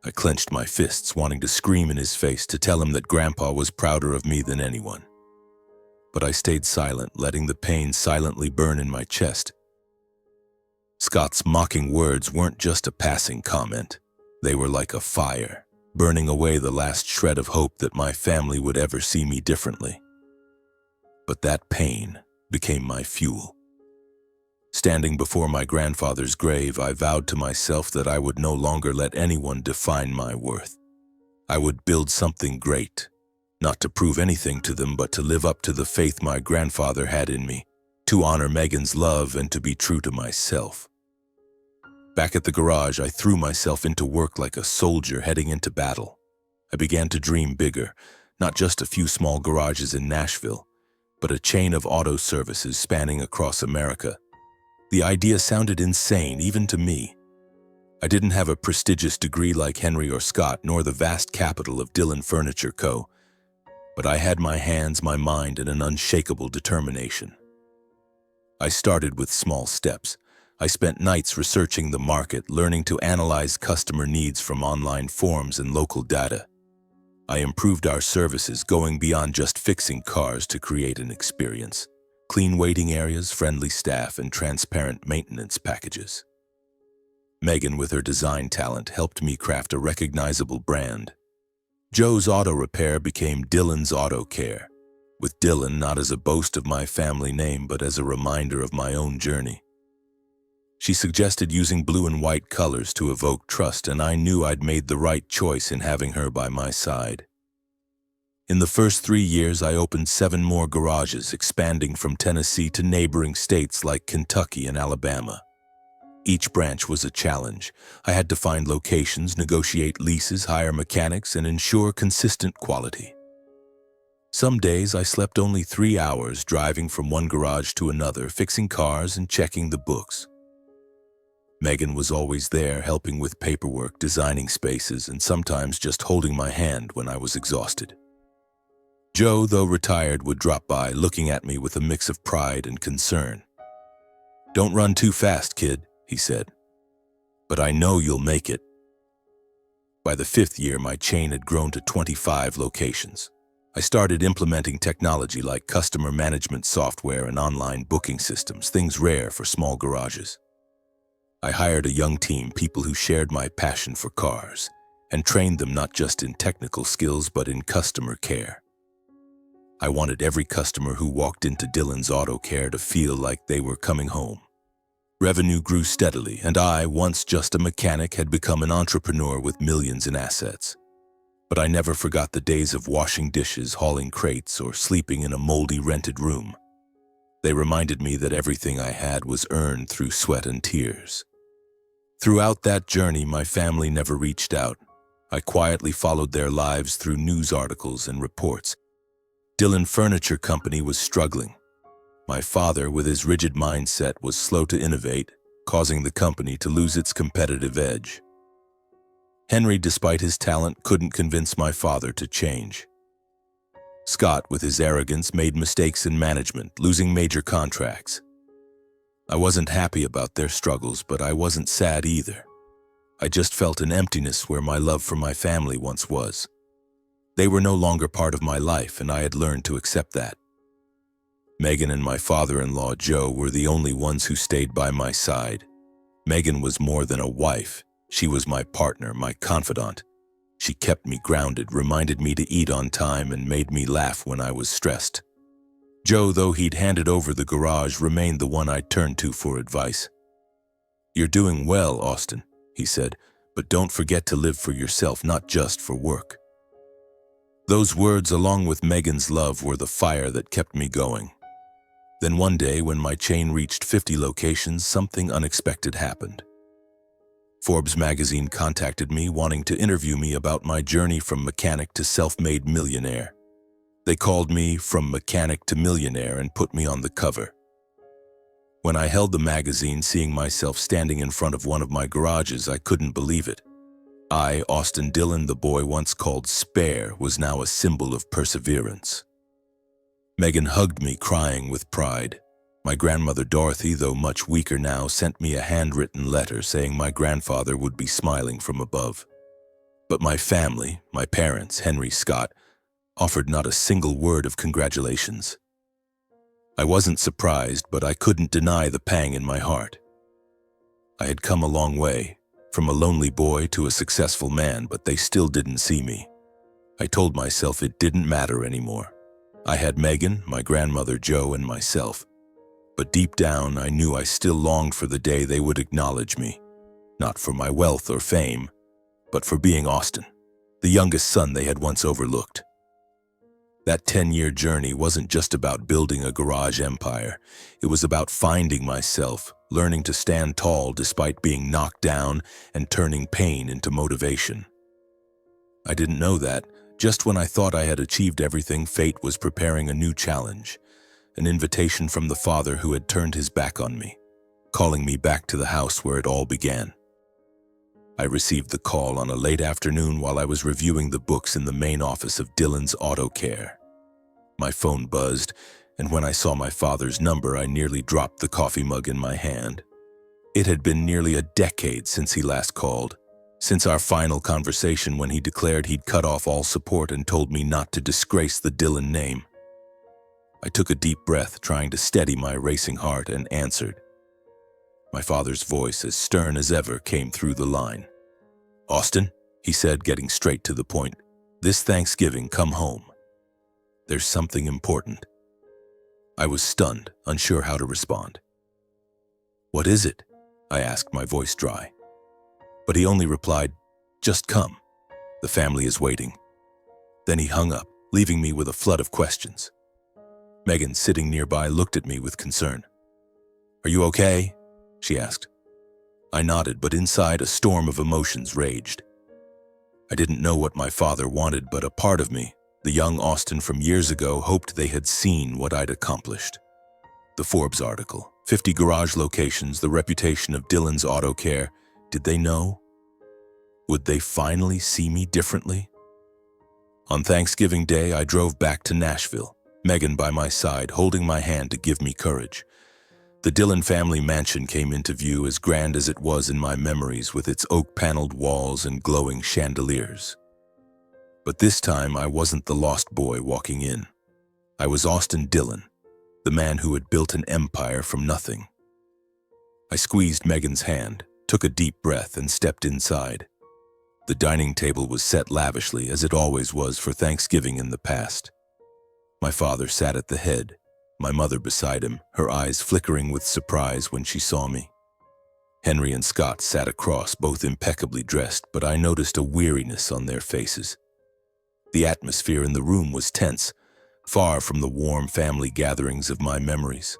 I clenched my fists, wanting to scream in his face to tell him that Grandpa was prouder of me than anyone. But I stayed silent, letting the pain silently burn in my chest. Scott's mocking words weren't just a passing comment. They were like a fire, burning away the last shred of hope that my family would ever see me differently. But that pain became my fuel. Standing before my grandfather's grave, I vowed to myself that I would no longer let anyone define my worth. I would build something great, not to prove anything to them, but to live up to the faith my grandfather had in me, to honor Megan's love, and to be true to myself. Back at the garage, I threw myself into work like a soldier heading into battle. I began to dream bigger, not just a few small garages in Nashville, but a chain of auto services spanning across America. The idea sounded insane, even to me. I didn't have a prestigious degree like Henry or Scott, nor the vast capital of Dillon Furniture Co., but I had my hands, my mind, and an unshakable determination. I started with small steps. I spent nights researching the market, learning to analyze customer needs from online forums and local data. I improved our services, going beyond just fixing cars to create an experience. Clean waiting areas, friendly staff, and transparent maintenance packages. Megan, with her design talent, helped me craft a recognizable brand. Joe's Auto Repair became Dillon's Auto Care, with Dillon not as a boast of my family name, but as a reminder of my own journey. She suggested using blue and white colors to evoke trust, and I knew I'd made the right choice in having her by my side. In the first 3 years, I opened 7 more garages, expanding from Tennessee to neighboring states like Kentucky and Alabama. Each branch was a challenge. I had to find locations, negotiate leases, hire mechanics, and ensure consistent quality. Some days I slept only 3 hours, driving from one garage to another, fixing cars and checking the books. Megan was always there, helping with paperwork, designing spaces, and sometimes just holding my hand when I was exhausted. Joe, though retired, would drop by, looking at me with a mix of pride and concern. "Don't run too fast, kid," he said, "but I know you'll make it." By the 5th year, my chain had grown to 25 locations. I started implementing technology like customer management software and online booking systems, things rare for small garages. I hired a young team, people who shared my passion for cars, and trained them not just in technical skills but in customer care. I wanted every customer who walked into Dillon's Auto Care to feel like they were coming home. Revenue grew steadily, and I, once just a mechanic, had become an entrepreneur with millions in assets. But I never forgot the days of washing dishes, hauling crates, or sleeping in a moldy rented room. They reminded me that everything I had was earned through sweat and tears. Throughout that journey, my family never reached out. I quietly followed their lives through news articles and reports. Dillon Furniture Company was struggling. My father, with his rigid mindset, was slow to innovate, causing the company to lose its competitive edge. Henry, despite his talent, couldn't convince my father to change. Scott, with his arrogance, made mistakes in management, losing major contracts. I wasn't happy about their struggles, but I wasn't sad either. I just felt an emptiness where my love for my family once was. They were no longer part of my life, and I had learned to accept that. Megan and my father-in-law, Joe, were the only ones who stayed by my side. Megan was more than a wife. She was my partner, my confidant. She kept me grounded, reminded me to eat on time, and made me laugh when I was stressed. Joe, though he'd handed over the garage, remained the one I turned to for advice. "You're doing well, Austin," he said, "but don't forget to live for yourself, not just for work." Those words, along with Megan's love, were the fire that kept me going. Then one day, when my chain reached 50 locations, something unexpected happened. Forbes magazine contacted me, wanting to interview me about my journey from mechanic to self-made millionaire. They called me From Mechanic to Millionaire and put me on the cover. When I held the magazine, seeing myself standing in front of one of my garages, I couldn't believe it. I, Austin Dillon, the boy once called Spare, was now a symbol of perseverance. Megan hugged me, crying with pride. My grandmother Dorothy, though much weaker now, sent me a handwritten letter saying my grandfather would be smiling from above. But my family, my parents, Henry, Scott, offered not a single word of congratulations. I wasn't surprised, but I couldn't deny the pang in my heart. I had come a long way, from a lonely boy to a successful man, but they still didn't see me. I told myself it didn't matter anymore. I had Megan, my grandmother Joe, and myself. But deep down, I knew I still longed for the day they would acknowledge me. Not for my wealth or fame, but for being Austin, the youngest son they had once overlooked. That 10-year journey wasn't just about building a garage empire. It was about finding myself, learning to stand tall despite being knocked down, and turning pain into motivation. I didn't know that. Just when I thought I had achieved everything, fate was preparing a new challenge, an invitation from the father who had turned his back on me. calling me back to the house where it all began. I received the call on a late afternoon while I was reviewing the books in the main office of Dylan's Auto Care. My phone buzzed, and when I saw my father's number, I nearly dropped the coffee mug in my hand. It had been nearly a decade since he last called, since our final conversation when he declared he'd cut off all support and told me not to disgrace the Dylan name. I took a deep breath, trying to steady my racing heart, and answered. My father's voice, as stern as ever, came through the line. "Austin," he said, getting straight to the point, "this Thanksgiving, come home. There's something important." I was stunned, unsure how to respond. "What is it?" I asked, my voice dry. But he only replied, "Just come. The family is waiting." Then he hung up, leaving me with a flood of questions. Megan, sitting nearby, looked at me with concern. "Are you okay?" she asked. I nodded, but inside a storm of emotions raged. I didn't know what my father wanted, but a part of me, the young Austin from years ago, hoped they had seen what I'd accomplished. The Forbes article, 50 garage locations, the reputation of Dylan's Auto Care. Did they know? Would they finally see me differently? On Thanksgiving Day, I drove back to Nashville, Megan by my side, holding my hand to give me courage. The Dylan family mansion came into view, as grand as it was in my memories, with its oak-paneled walls and glowing chandeliers. But this time, I wasn't the lost boy walking in. I was Austin Dillon, the man who had built an empire from nothing. I squeezed Megan's hand, took a deep breath, and stepped inside. The dining table was set lavishly, as it always was for Thanksgiving in the past. My father sat at the head, my mother beside him, her eyes flickering with surprise when she saw me. Henry and Scott sat across, both impeccably dressed, but I noticed a weariness on their faces. The atmosphere in the room was tense, far from the warm family gatherings of my memories.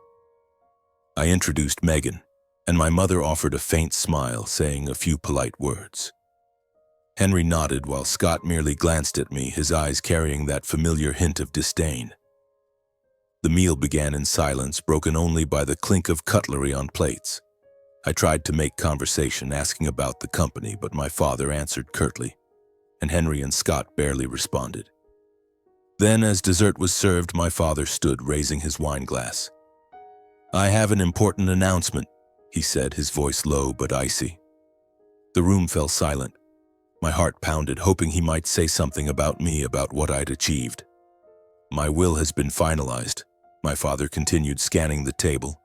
I introduced Megan, and my mother offered a faint smile, saying a few polite words. Henry nodded while Scott merely glanced at me, his eyes carrying that familiar hint of disdain. The meal began in silence, broken only by the clink of cutlery on plates. I tried to make conversation, asking about the company, but my father answered curtly, and Henry and Scott barely responded. Then, as dessert was served, my father stood, raising his wine glass. "I have an important announcement," he said, his voice low but icy. The room fell silent. My heart pounded, hoping he might say something about me, about what I'd achieved. "My will has been finalized," my father continued, scanning the table.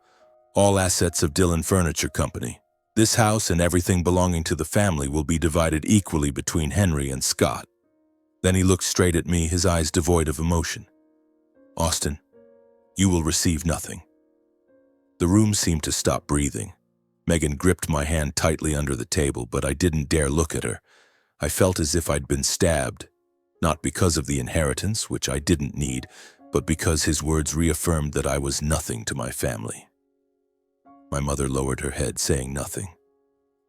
"All assets of Dylan Furniture Company. This house and everything belonging to the family will be divided equally between Henry and Scott." Then he looked straight at me, his eyes devoid of emotion. "Austin, you will receive nothing." The room seemed to stop breathing. Megan gripped my hand tightly under the table, but I didn't dare look at her. I felt as if I'd been stabbed, not because of the inheritance, which I didn't need, but because his words reaffirmed that I was nothing to my family. My mother lowered her head, saying nothing.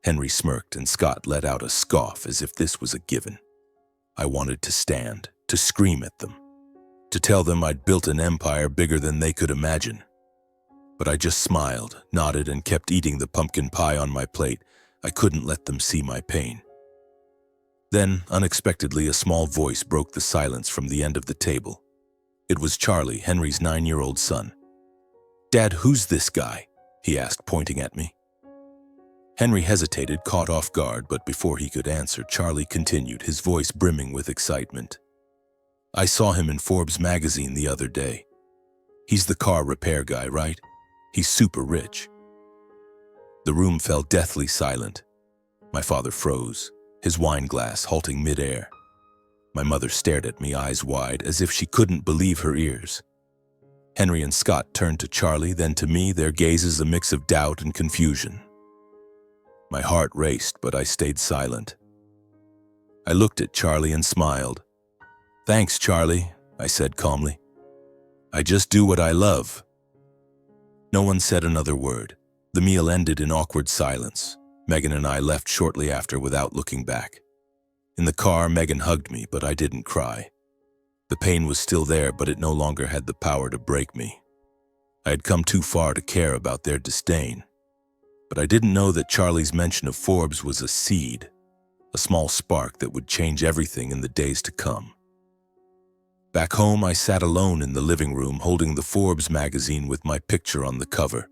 Henry smirked, and Scott let out a scoff as if this was a given. I wanted to stand, to scream at them, to tell them I'd built an empire bigger than they could imagine. But I just smiled, nodded, and kept eating the pumpkin pie on my plate. I couldn't let them see my pain. Then, unexpectedly, a small voice broke the silence from the end of the table. It was Charlie, Henry's 9-year-old son. "Dad, who's this guy?" he asked, pointing at me. Henry hesitated, caught off guard, but before he could answer, Charlie continued, his voice brimming with excitement. "I saw him in Forbes magazine the other day. He's the car repair guy, right? He's super rich." The room fell deathly silent. My father froze, his wine glass halting midair. My mother stared at me, eyes wide, as if she couldn't believe her ears. Henry and Scott turned to Charlie, then to me, their gazes a mix of doubt and confusion. My heart raced, but I stayed silent. I looked at Charlie and smiled. "Thanks, Charlie," I said calmly. "I just do what I love." No one said another word. The meal ended in awkward silence. Megan and I left shortly after without looking back. In the car, Megan hugged me, but I didn't cry. The pain was still there, but it no longer had the power to break me. I had come too far to care about their disdain. But I didn't know that Charlie's mention of Forbes was a seed, a small spark that would change everything in the days to come. Back home, I sat alone in the living room holding the Forbes magazine with my picture on the cover.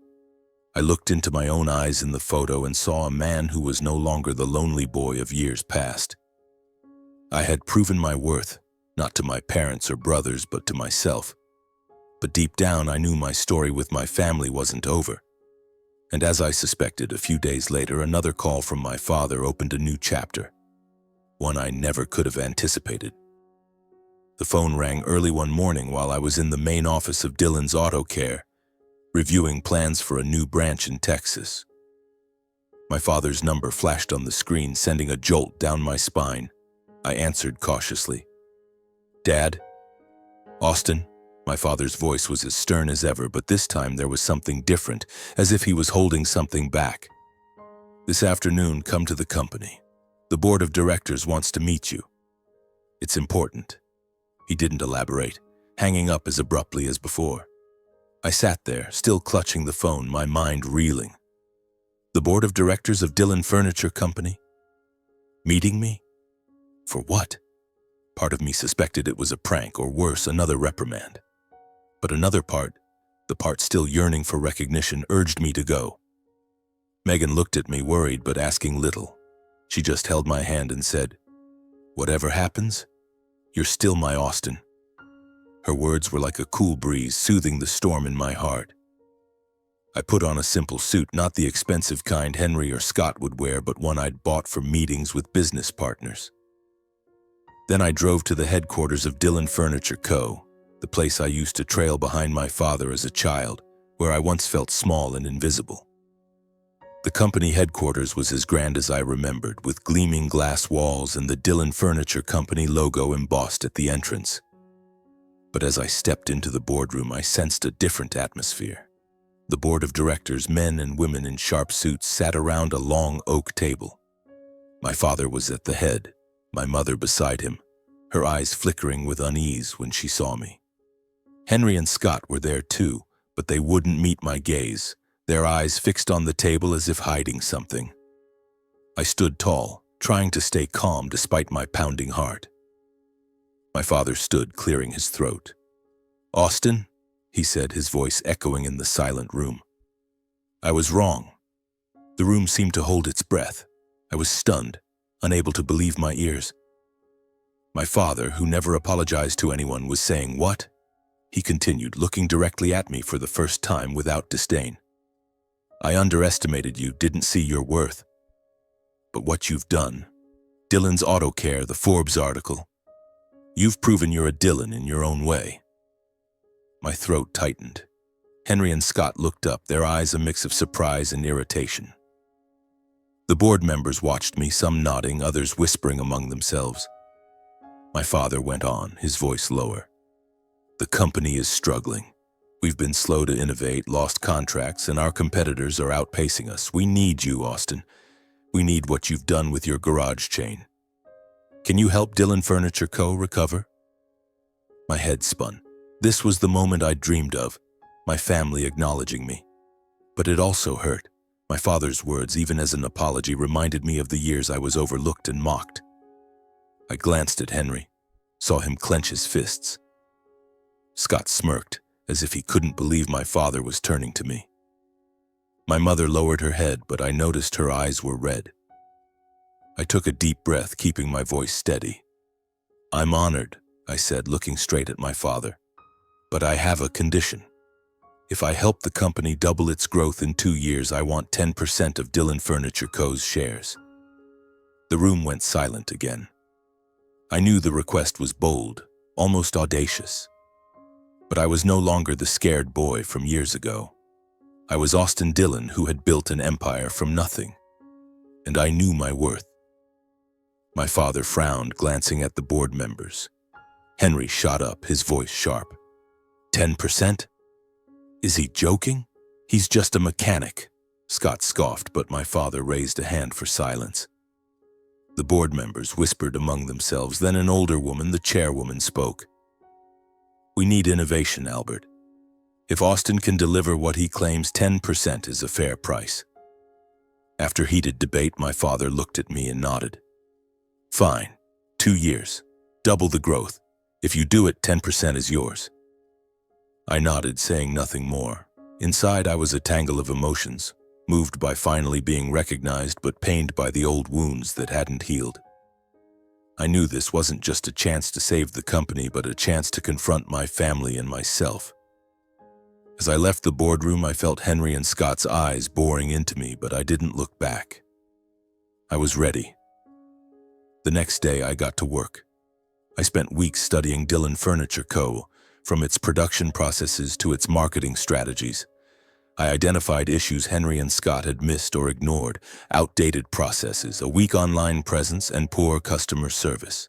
I looked into my own eyes in the photo and saw a man who was no longer the lonely boy of years past. I had proven my worth, not to my parents or brothers, but to myself. But deep down, I knew my story with my family wasn't over. And as I suspected, a few days later, another call from my father opened a new chapter, one I never could have anticipated. The phone rang early one morning while I was in the main office of Dylan's Auto Care, reviewing plans for a new branch in Texas. My father's number flashed on the screen, sending a jolt down my spine. I answered cautiously. "Dad?" "Austin?" My father's voice was as stern as ever, but this time there was something different, as if he was holding something back. "This afternoon, come to the company. The board of directors wants to meet you. It's important." He didn't elaborate, hanging up as abruptly as before. I sat there, still clutching the phone, my mind reeling. The board of directors of Dillon Furniture Company? Meeting me? For what? Part of me suspected it was a prank, or worse, another reprimand. But another part, the part still yearning for recognition, urged me to go. Megan looked at me, worried but asking little. She just held my hand and said, "Whatever happens, you're still my Austin." Her words were like a cool breeze, soothing the storm in my heart. I put on a simple suit, not the expensive kind Henry or Scott would wear, but one I'd bought for meetings with business partners. Then I drove to the headquarters of Dillon Furniture Co., the place I used to trail behind my father as a child, where I once felt small and invisible. The company headquarters was as grand as I remembered, with gleaming glass walls and the Dillon Furniture Company logo embossed at the entrance. But as I stepped into the boardroom, I sensed a different atmosphere. The board of directors, men and women in sharp suits, sat around a long oak table. My father was at the head, my mother beside him, her eyes flickering with unease when she saw me. Henry and Scott were there too, but they wouldn't meet my gaze, their eyes fixed on the table as if hiding something. I stood tall, trying to stay calm despite my pounding heart. My father stood, clearing his throat. "Austin?" he said, his voice echoing in the silent room. I was wrong. The room seemed to hold its breath. I was stunned, unable to believe my ears. My father, who never apologized to anyone, was saying, "What?" He continued, looking directly at me for the first time without disdain. "I underestimated you, didn't see your worth. But what you've done, Dillon's Auto Care, the Forbes article, you've proven you're a Dillon in your own way." My throat tightened. Henry and Scott looked up, their eyes a mix of surprise and irritation. The board members watched me, some nodding, others whispering among themselves. My father went on, his voice lower. "The company is struggling. We've been slow to innovate, lost contracts, and our competitors are outpacing us. We need you, Austin. We need what you've done with your garage chain. Can you help Dillon Furniture Co. recover?" My head spun. This was the moment I'd dreamed of, my family acknowledging me. But it also hurt. My father's words, even as an apology, reminded me of the years I was overlooked and mocked. I glanced at Henry, saw him clench his fists. Scott smirked, as if he couldn't believe my father was turning to me. My mother lowered her head, but I noticed her eyes were red. I took a deep breath, keeping my voice steady. "I'm honored," I said, looking straight at my father. "But I have a condition. If I help the company double its growth in 2 years, I want 10% of Dillon Furniture Co.'s shares." The room went silent again. I knew the request was bold, almost audacious. But I was no longer the scared boy from years ago. I was Austin Dillon, who had built an empire from nothing. And I knew my worth. My father frowned, glancing at the board members. Henry shot up, his voice sharp. 10%? Is he joking? He's just a mechanic. Scott scoffed, but my father raised a hand for silence. The board members whispered among themselves. Then an older woman, the chairwoman, spoke. "We need innovation, Albert. If Austin can deliver what he claims, 10% is a fair price." After heated debate, my father looked at me and nodded. Fine, 2 years, double the growth. If you do it, 10% is yours. I nodded, saying nothing more. Inside, I was a tangle of emotions, moved by finally being recognized, but pained by the old wounds that hadn't healed. I knew this wasn't just a chance to save the company, but a chance to confront my family and myself. As I left the boardroom, I felt Henry and Scott's eyes boring into me, but I didn't look back. I was ready. The next day, I got to work. I spent weeks studying Dillon Furniture Co., from its production processes to its marketing strategies. I identified issues Henry and Scott had missed or ignored: outdated processes, a weak online presence, and poor customer service.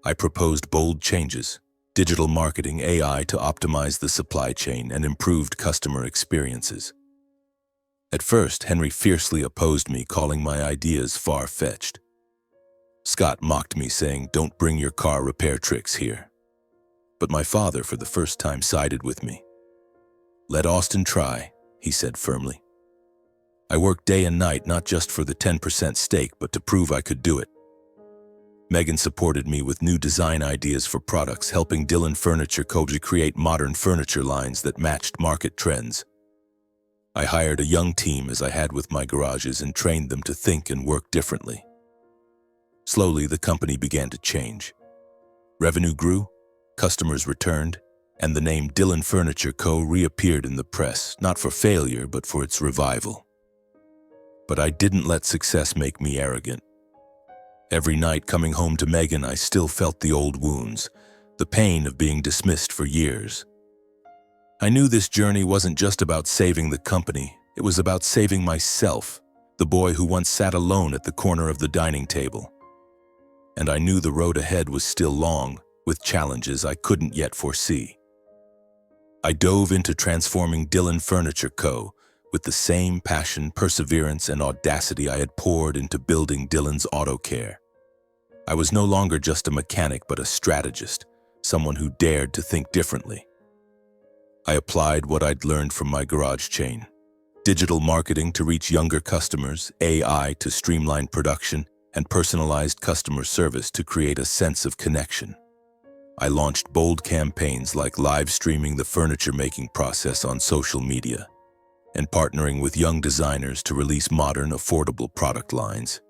I proposed bold changes: digital marketing, AI to optimize the supply chain, and improved customer experiences. At first, Henry fiercely opposed me, calling my ideas far-fetched. Scott mocked me, saying, "Don't bring your car repair tricks here." But my father, for the first time, sided with me. "Let Austin try," he said firmly. I worked day and night, not just for the 10% stake, but to prove I could do it. Megan supported me with new design ideas for products, helping Dillon Furniture Co. to create modern furniture lines that matched market trends. I hired a young team, as I had with my garages, and trained them to think and work differently. Slowly, the company began to change. Revenue grew, customers returned, and the name Dillon Furniture Co. reappeared in the press, not for failure, but for its revival. But I didn't let success make me arrogant. Every night coming home to Megan, I still felt the old wounds, the pain of being dismissed for years. I knew this journey wasn't just about saving the company, it was about saving myself, the boy who once sat alone at the corner of the dining table. And I knew the road ahead was still long, with challenges I couldn't yet foresee. I dove into transforming Dillon Furniture Co. with the same passion, perseverance, and audacity I had poured into building Dillon's Auto Care. I was no longer just a mechanic, but a strategist, someone who dared to think differently. I applied what I'd learned from my garage chain: digital marketing to reach younger customers, AI to streamline production, and personalized customer service to create a sense of connection. I launched bold campaigns like live streaming the furniture-making process on social media and partnering with young designers to release modern, affordable product lines.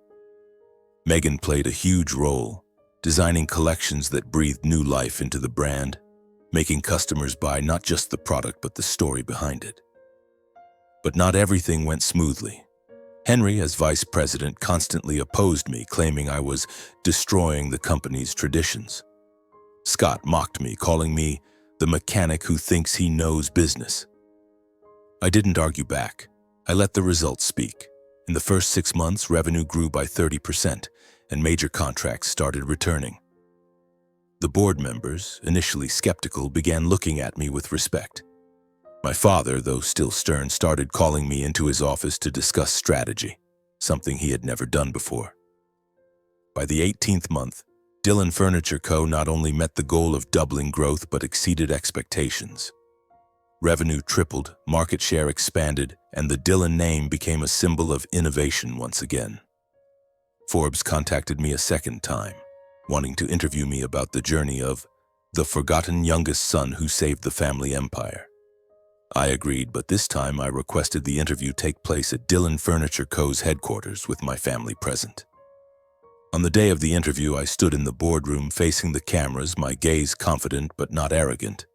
Megan played a huge role, designing collections that breathed new life into the brand, making customers buy not just the product but the story behind it. But not everything went smoothly. Henry, as vice president, constantly opposed me, claiming I was destroying the company's traditions. Scott mocked me, calling me the mechanic who thinks he knows business. I didn't argue back. I let the results speak. In the first 6 months, revenue grew by 30%, and major contracts started returning. The board members, initially skeptical, began looking at me with respect. My father, though still stern, started calling me into his office to discuss strategy, something he had never done before. By the 18th month, Dillon Furniture Co. not only met the goal of doubling growth but exceeded expectations. Revenue tripled, market share expanded, and the Dillon name became a symbol of innovation once again. Forbes contacted me a second time, wanting to interview me about the journey of the forgotten youngest son who saved the family empire. I agreed, but this time I requested the interview take place at Dillon Furniture Co.'s headquarters with my family present. On the day of the interview, I stood in the boardroom facing the cameras, my gaze confident but not arrogant.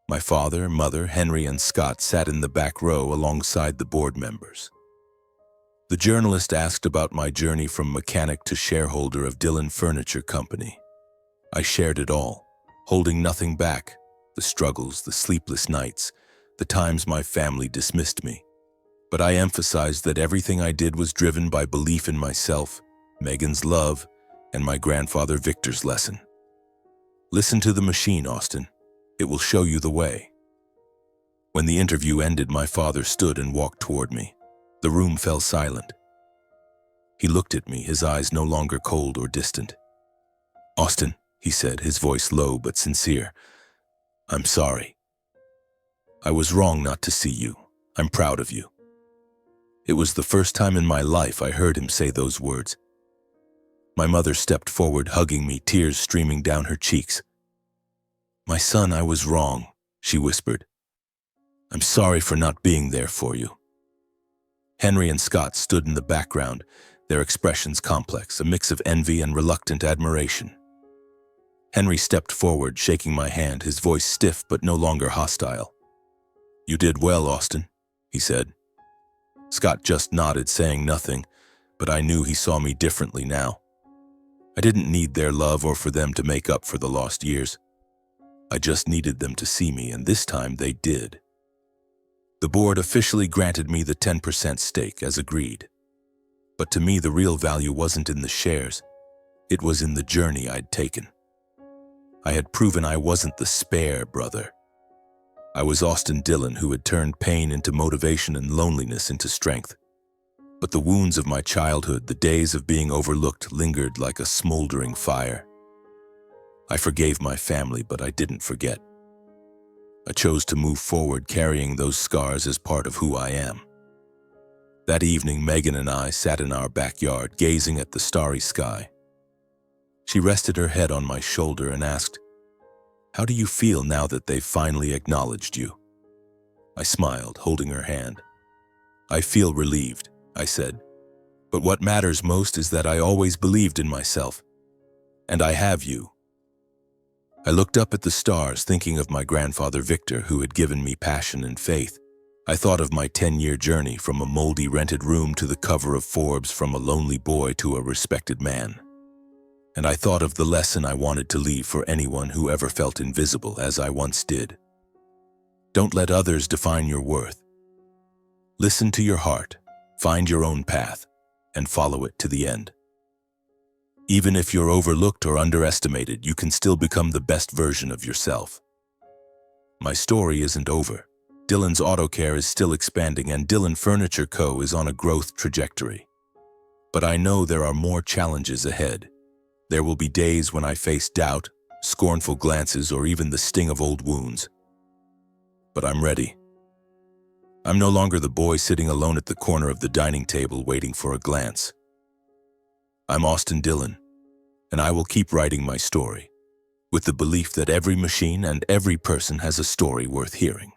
My father, mother, Henry, and Scott sat in the back row alongside the board members. The journalist asked about my journey from mechanic to shareholder of Dillon Furniture Company. I shared it all, holding nothing back: the struggles, the sleepless nights, the times my family dismissed me. But I emphasized that everything I did was driven by belief in myself, Megan's love, and my grandfather Victor's lesson. Listen to the machine, Austin. It will show you the way. When the interview ended, my father stood and walked toward me. The room fell silent. He looked at me, his eyes no longer cold or distant. "Austin," he said, his voice low but sincere, "I'm sorry. I was wrong not to see you. I'm proud of you." It was the first time in my life I heard him say those words. My mother stepped forward, hugging me, tears streaming down her cheeks. "My son, I was wrong," she whispered. "I'm sorry for not being there for you." Henry and Scott stood in the background, their expressions complex, a mix of envy and reluctant admiration. Henry stepped forward, shaking my hand, his voice stiff but no longer hostile. "You did well, Austin," he said. Scott just nodded, saying nothing, but I knew he saw me differently now. I didn't need their love or for them to make up for the lost years. I just needed them to see me, and this time they did. The board officially granted me the 10% stake, as agreed. But to me, the real value wasn't in the shares. It was in the journey I'd taken. I had proven I wasn't the spare brother. I was Austin Dillon, who had turned pain into motivation and loneliness into strength. But the wounds of my childhood, the days of being overlooked, lingered like a smoldering fire. I forgave my family, but I didn't forget. I chose to move forward, carrying those scars as part of who I am. That evening, Megan and I sat in our backyard, gazing at the starry sky. She rested her head on my shoulder and asked, "How do you feel now that they've finally acknowledged you?" I smiled, holding her hand. "I feel relieved," I said. "But what matters most is that I always believed in myself. And I have you." I looked up at the stars, thinking of my grandfather Victor, who had given me passion and faith. I thought of my 10-year journey, from a moldy rented room to the cover of Forbes, from a lonely boy to a respected man. And I thought of the lesson I wanted to leave for anyone who ever felt invisible, as I once did. Don't let others define your worth. Listen to your heart, find your own path, and follow it to the end. Even if you're overlooked or underestimated, you can still become the best version of yourself. My story isn't over. Dillon's Auto Care is still expanding, and Dillon Furniture Co. is on a growth trajectory. But I know there are more challenges ahead. There will be days when I face doubt, scornful glances, or even the sting of old wounds. But I'm ready. I'm no longer the boy sitting alone at the corner of the dining table waiting for a glance. I'm Austin Dillon, and I will keep writing my story, with the belief that every machine and every person has a story worth hearing.